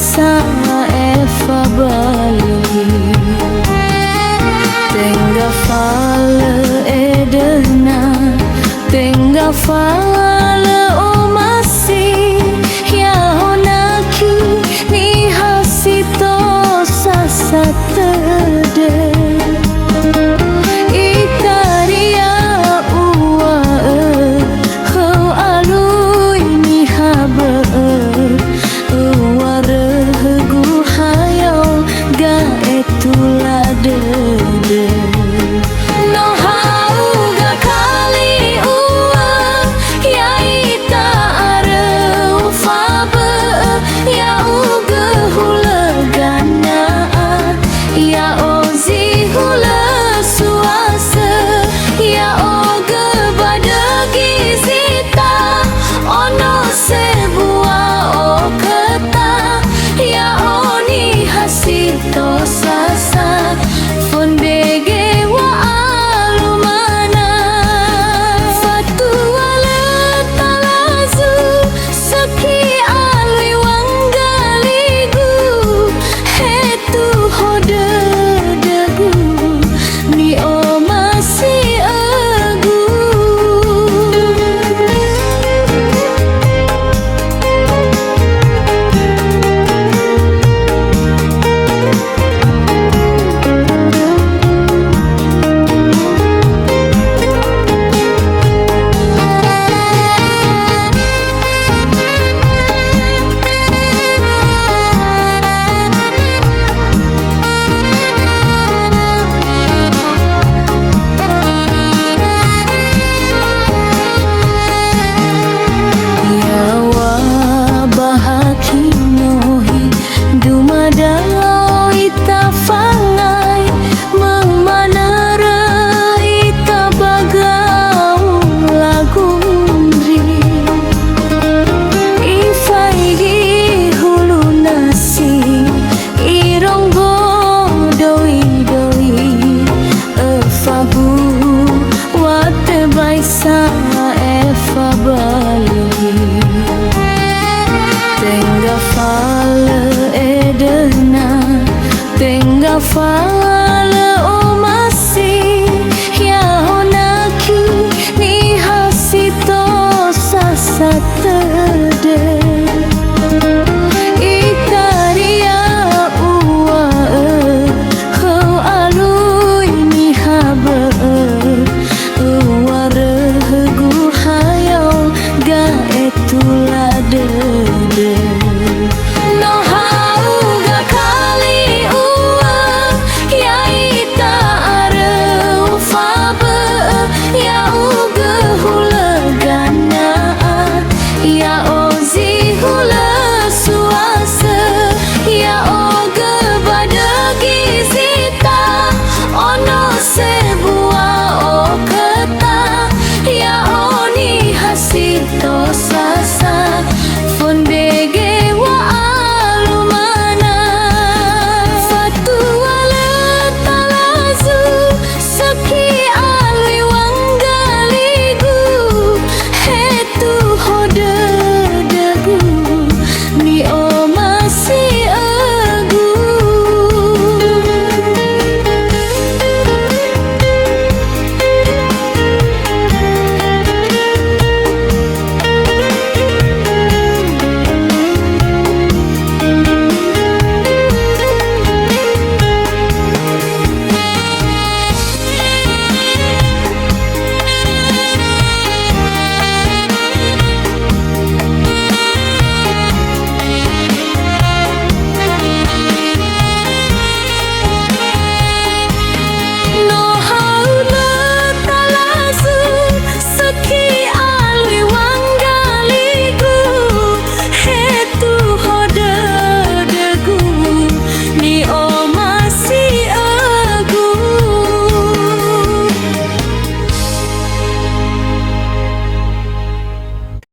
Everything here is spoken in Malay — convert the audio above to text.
baisa e fabali tenga fale e dena tenga fale o masi ya honaki ni hasito sasatede ikaria uwa ho alui ni habe uwa regu hayo ga etulade no hauga kali uwa ya ita are ufabe ya uge hulagana ya ozi hula suasa ya oge badagi zita ono sebuah oketa ya oni hasito sasa fondege wa alumana fatu ala talazu saki alui wanggaligu hetu hode degu ni o masih agu baisa e fabali tenga fale e dena tenga fale o masi ya honaki ni hasito sasat